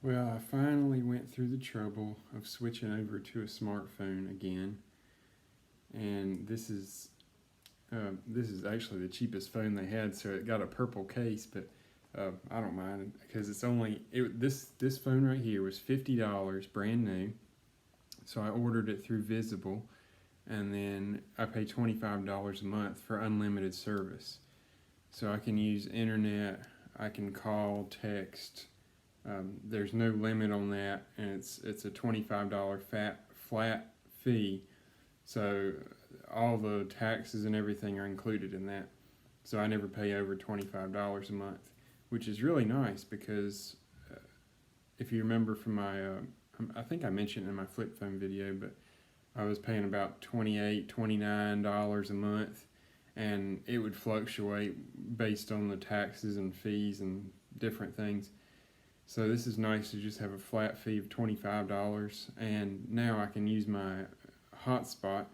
Well, I finally went through the trouble of switching over to a smartphone again, and this is actually the cheapest phone they had, so it got a purple case, but I don't mind because it's only this phone right here was $50 brand new, so I ordered it through Visible, and then I pay $25 a month for unlimited service, so I can use internet, I can call, text. There's no limit on that, and it's a $25 flat fee. So all the taxes and everything are included in that. So I never pay over $25 a month, which is really nice because if you remember from I think I mentioned in my flip phone video, but I was paying about $29 a month, and it would fluctuate based on the taxes and fees and different things. So this is nice to just have a flat fee of $25, and now I can use my hotspot.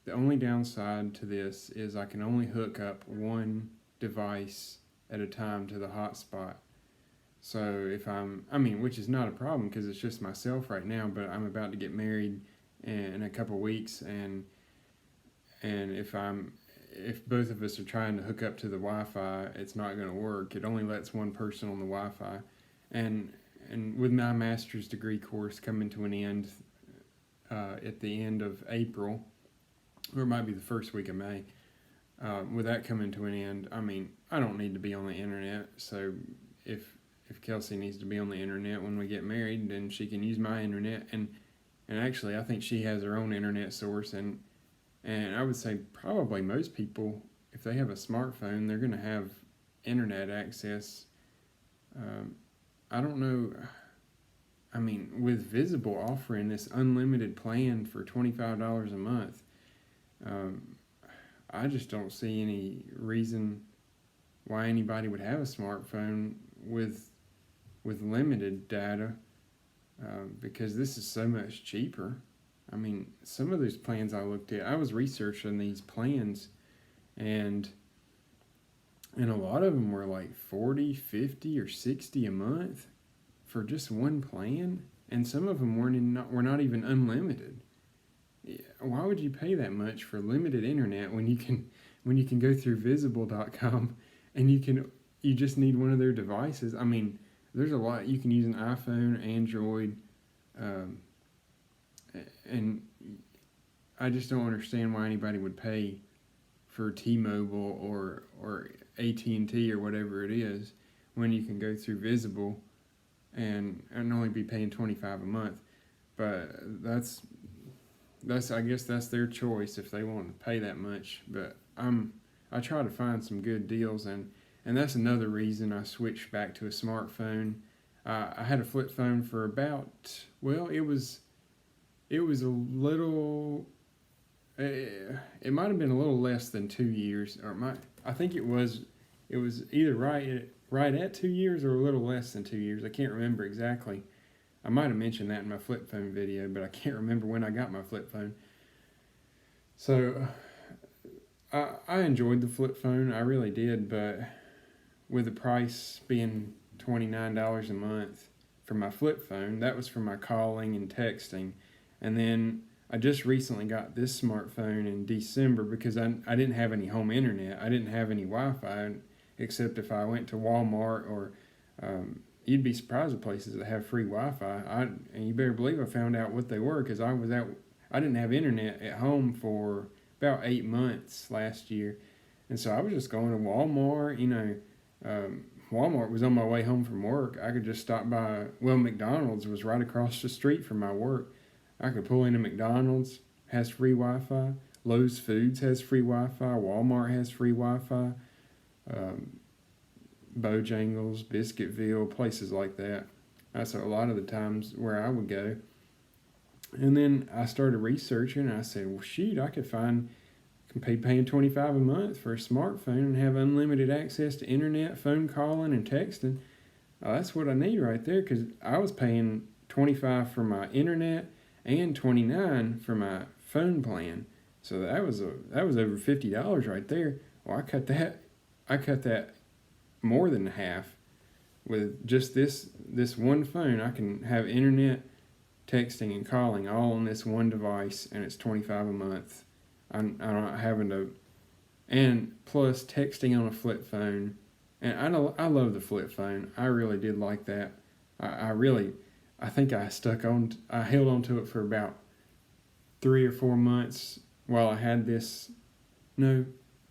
The only downside to this is I can only hook up one device at a time to the hotspot. So if which is not a problem because it's just myself right now, but I'm about to get married in a couple weeks, and if both of us are trying to hook up to the Wi-Fi, it's not going to work. It only lets one person on the Wi-Fi, and with my master's degree course coming to an end at the end of April, or it might be the first week of May. With that coming to an end, I don't need to be on the internet. So if Kelsey needs to be on the internet when we get married, then she can use my internet. And actually, I think she has her own internet source. And I would say probably most people, if they have a smartphone, they're going to have internet access. I don't know. With Visible offering this unlimited plan for $25 a month, I just don't see any reason why anybody would have a smartphone with limited data, because this is so much cheaper. Some of those plans I looked at, I was researching these plans, and a lot of them were like 40, 50, or 60 a month for just one plan, and some of them were not even unlimited. Why would you pay that much for limited internet when you can go through visible.com and you just need one of their devices? There's a lot. You can use an iPhone, Android, and I just don't understand why anybody would pay for T-Mobile or AT&T or whatever it is when you can go through Visible and only be paying $25 a month. But that's I guess that's their choice if they want to pay that much. But I try to find some good deals, and that's another reason I switched back to a smartphone. I had a flip phone for about, well, it was a little, it might have been a little less than 2 years, I think it was either right at 2 years or a little less than 2 years. I can't remember exactly. I might have mentioned that in my flip phone video, but I can't remember when I got my flip phone. So I enjoyed the flip phone, I really did, but with the price being $29 a month for my flip phone, that was for my calling and texting. And then I just recently got this smartphone in December because I didn't have any home internet. I didn't have any Wi-Fi except if I went to Walmart or you'd be surprised at places that have free Wi-Fi. And you better believe I found out what they were because I didn't have internet at home for about 8 months last year. And so I was just going to Walmart, Walmart was on my way home from work. I could just stop by, McDonald's was right across the street from my work. I could pull into McDonald's, has free Wi-Fi. Lowe's Foods has free Wi-Fi. Walmart has free Wi-Fi. Bojangles, Biscuitville, places like that. That's a lot of the times where I would go. And then I started researching, and I said, well, shoot, I could pay paying $25 a month for a smartphone and have unlimited access to internet, phone calling, and texting. That's what I need right there, because I was paying $25 for my internet and $29 for my phone plan. So that was over $50 right there. Well, I cut that more than half. with just this one phone, I can have internet, texting, and calling all on this one device, and it's $25 a month. I'm not having to, and plus texting on a flip phone. And I love the flip phone. I really did like that. I think I held on to it for about 3 or 4 months while I had this. No,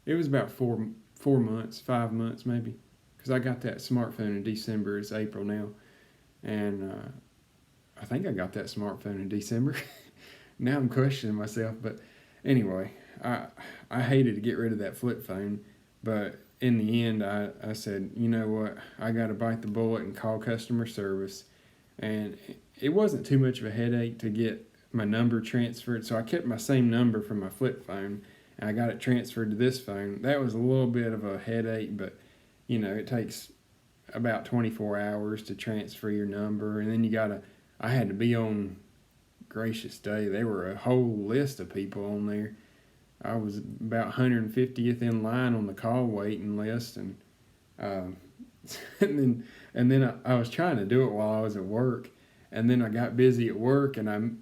it was about 4 months, 5 months maybe, because I got that smartphone in December. It's April now, and I think I got that smartphone in December. Now I'm questioning myself, but anyway, I hated to get rid of that flip phone, but in the end, I said, you know what, I got to bite the bullet and call customer service, and it wasn't too much of a headache to get my number transferred, so I kept my same number from my flip phone, and I got it transferred to this phone. That was a little bit of a headache, but it takes about 24 hours to transfer your number, and then I had to be on gracious day. There were a whole list of people on there. I was about 150th in line on the call waiting list, and um, and then I was trying to do it while I was at work, and then I got busy at work, and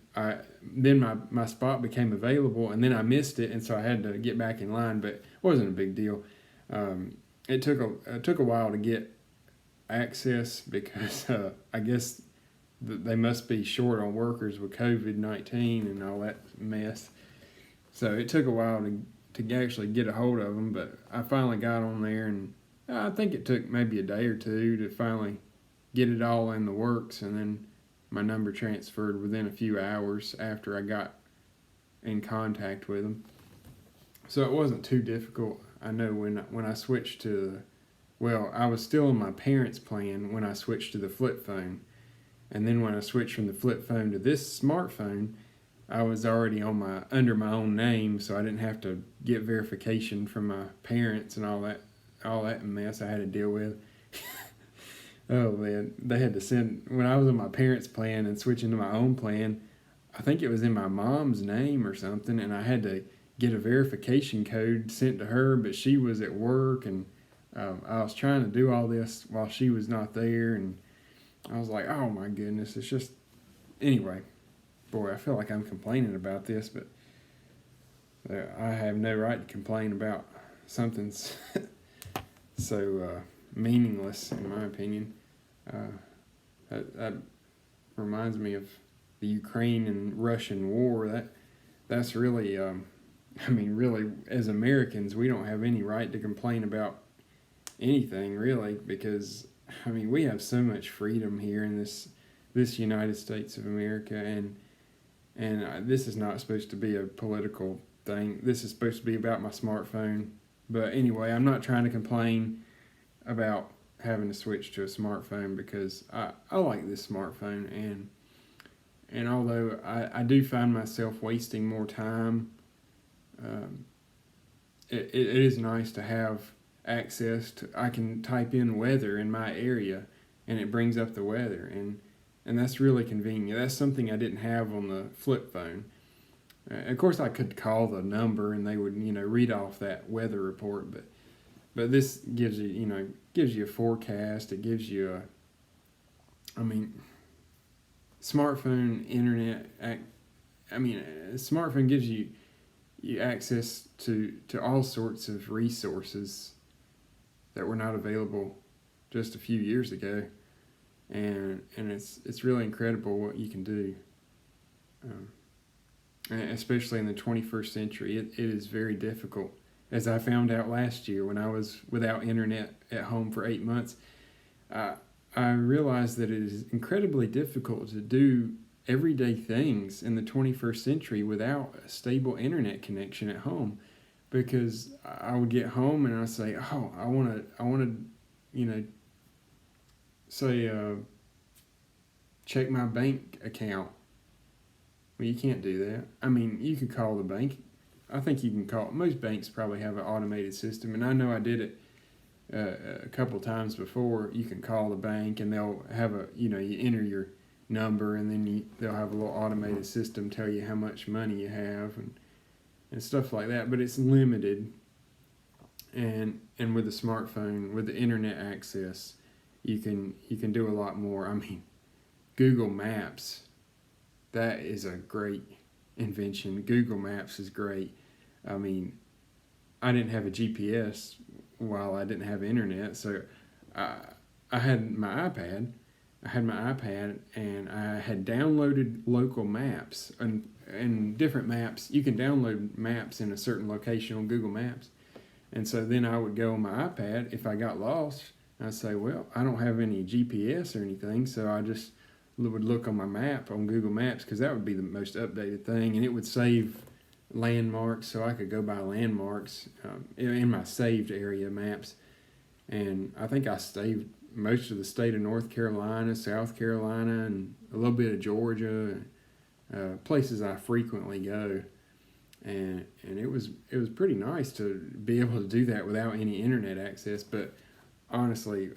then my spot became available, and then I missed it, and so I had to get back in line, but it wasn't a big deal. It took a while to get access because I guess they must be short on workers with COVID-19 and all that mess. So it took a while to actually get a hold of them, but I finally got on there, and I think it took maybe a day or two to finally get it all in the works, and then my number transferred within a few hours after I got in contact with them. So it wasn't too difficult. I know when I switched I was still on my parents' plan when I switched to the flip phone. And then when I switched from the flip phone to this smartphone, I was already under my own name, so I didn't have to get verification from my parents and all that mess I had to deal with. Oh man, they had to send, when I was on my parents' plan and switching to my own plan, I think it was in my mom's name or something, and I had to get a verification code sent to her, but she was at work, and I was trying to do all this while she was not there, and I was like, oh my goodness, it's just, anyway, boy, I feel like I'm complaining about this, but I have no right to complain about something so meaningless, in my opinion. That reminds me of the Ukraine and Russian war. That's really, really, as Americans, we don't have any right to complain about anything, really, because we have so much freedom here in this United States of America, and this is not supposed to be a political thing. This is supposed to be about my smartphone. But anyway, I'm not trying to complain about having to switch to a smartphone because I like this smartphone, and although I do find myself wasting more time, it is nice to have access to. I can type in weather in my area, and it brings up the weather, and that's really convenient. That's something I didn't have on the flip phone. Of course, I could call the number and they would read off that weather report, but this gives you a forecast. It gives you smartphone internet. A smartphone gives you access to all sorts of resources that were not available just a few years ago, and it's really incredible what you can do, especially in the 21st century. It is very difficult, as I found out last year when I was without internet at home for 8 months. I realized that it is incredibly difficult to do everyday things in the 21st century without a stable internet connection at home, because I would get home and I'd say, oh, I want to, say, check my bank account. Well, you can't do that. You can call the bank. I think you can call. Most banks probably have an automated system, and I know I did it a couple times before. You can call the bank, and they'll have you enter your number, and then they'll have a little automated system tell you how much money you have and stuff like that. But it's limited, and with the smartphone, with the internet access, you can do a lot more. I mean, Google Maps, that is a great invention. Google Maps is great. I mean, I didn't have a GPS while I didn't have internet, so I I had my iPad. I had my iPad and I had downloaded local maps and different maps. You can download maps in a certain location on Google Maps. And so then I would go on my iPad if I got lost. I'd say, well, I don't have any GPS or anything, so I just would look on my map on Google Maps because that would be the most updated thing, and it would save landmarks so I could go by landmarks in my saved area maps. And I think I saved most of the state of North Carolina, South Carolina, and a little bit of Georgia, places I frequently go. And it was pretty nice to be able to do that without any internet access. But honestly,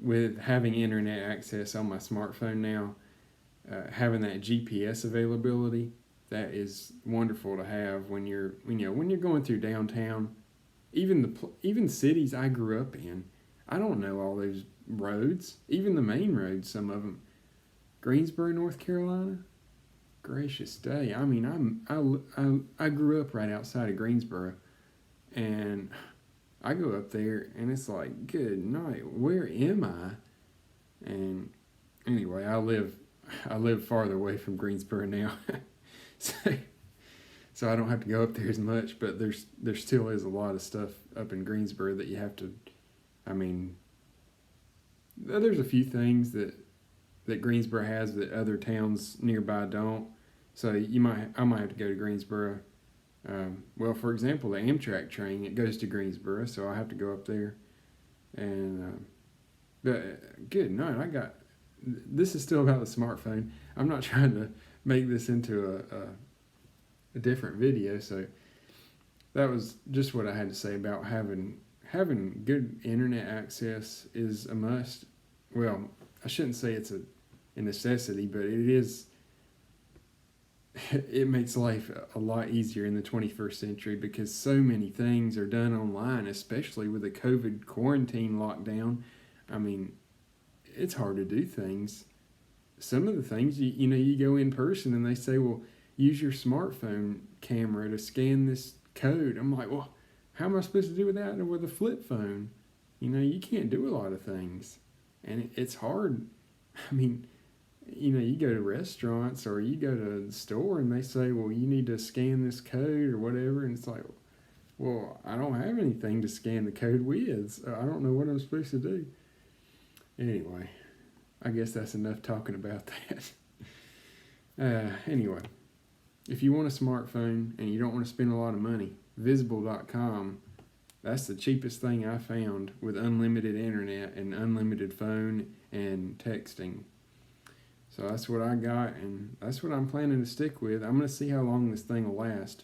with having internet access on my smartphone now, having that GPS availability, that is wonderful to have when you're going through downtown. Even cities I grew up in, I don't know all those roads, even the main roads. Some of them, Greensboro, North Carolina. Gracious day! I mean, I grew up right outside of Greensboro, and I go up there, and it's like, good night, where am I? And anyway, I live farther away from Greensboro now, so so I don't have to go up there as much. But there still is a lot of stuff up in Greensboro that you have to. I mean, there's a few things that Greensboro has that other towns nearby don't. So I might have to go to Greensboro. Well, for example, the Amtrak train, it goes to Greensboro, so I have to go up there. And but good night. This is still about the smartphone. I'm not trying to make this into a different video. So that was just what I had to say about having good internet access is a must. Well, I shouldn't say it's a necessity, but it is. It makes life a lot easier in the 21st century because so many things are done online, especially with the COVID quarantine lockdown. I mean, it's hard to do things. Some of the things, you go in person and they say, well, use your smartphone camera to scan this code. I'm like, well, how am I supposed to do that with a flip phone? You can't do a lot of things. And it's hard. I mean, you go to restaurants or you go to the store and they say, well, you need to scan this code or whatever. And it's like, well, I don't have anything to scan the code with. So I don't know what I'm supposed to do. Anyway, I guess that's enough talking about that. Anyway, if you want a smartphone and you don't want to spend a lot of money, Visible.com, that's the cheapest thing I found with unlimited internet and unlimited phone and texting. So that's what I got, and that's what I'm planning to stick with. I'm going to see how long this thing will last.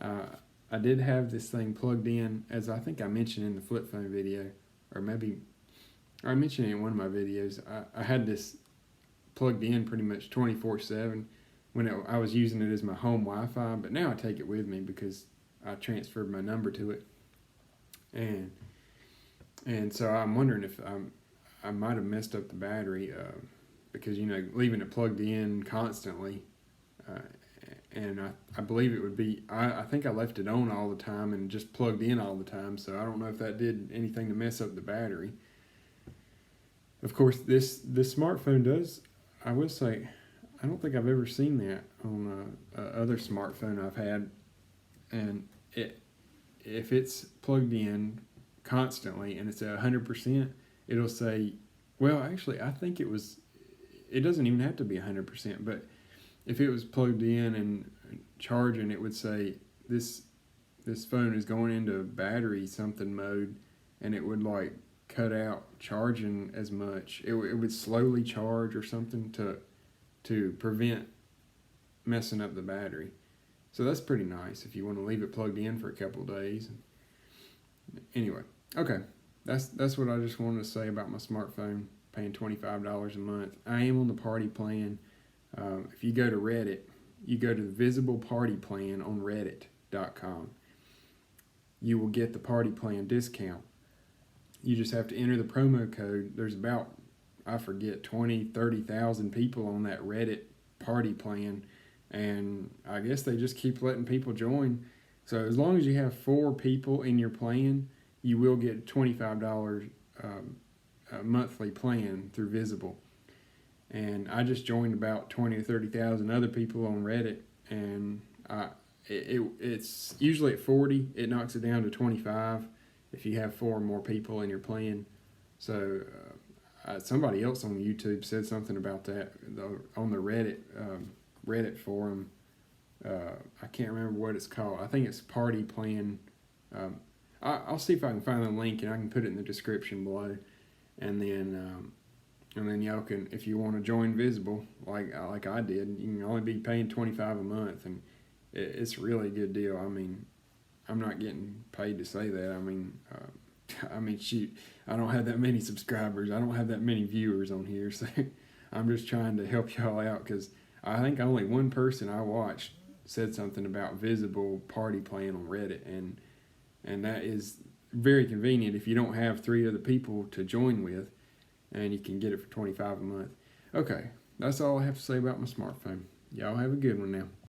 I did have this thing plugged in, as I think I mentioned in the flip phone video, or maybe I mentioned it in one of my videos. I had this plugged in pretty much 24/7 when I was using it as my home Wi-Fi, but now I take it with me because I transferred my number to it. And so I'm wondering if I might have messed up the battery because leaving it plugged in constantly, and I believe it would be. I think I left it on all the time and just plugged in all the time. So I don't know if that did anything to mess up the battery. Of course, this smartphone does. I will say, I don't think I've ever seen that on other smartphone I've had, and if it's plugged in constantly and it's at 100%, it'll say, well, actually, I think it doesn't even have to be 100%, but if it was plugged in and charging, it would say this phone is going into battery something mode, and it would like cut out charging as much. It would slowly charge or something to prevent messing up the battery. So that's pretty nice if you want to leave it plugged in for a couple of days. Anyway, okay, that's what I just wanted to say about my smartphone, paying $25 a month. I am on the party plan. If you go to Reddit, you go to the Visible Party Plan on Reddit.com. You will get the party plan discount. You just have to enter the promo code. There's about, I forget, 20, 30,000 people on that Reddit party plan, and I guess they just keep letting people join. So as long as you have 4 people in your plan, you will get $25 a monthly plan through Visible. And I just joined about 20 or 30,000 other people on Reddit, and it's usually at 40. It knocks it down to 25 if you have 4 or more people in your plan. So somebody else on YouTube said something about that on the Reddit forum. I can't remember what it's called. I think it's Party Plan. I'll see if I can find the link, and I can put it in the description below. And then y'all can, if you want to join Visible, like I did, you can only be paying $25 a month, and it's really a good deal. I mean, I'm not getting paid to say that. I mean, shoot, I don't have that many subscribers. I don't have that many viewers on here, so I'm just trying to help y'all out, because I think only one person I watched said something about Visible Party Plan on Reddit, and that is very convenient if you don't have 3 other people to join with, and you can get it for $25 a month. Okay, that's all I have to say about my smartphone. Y'all have a good one now.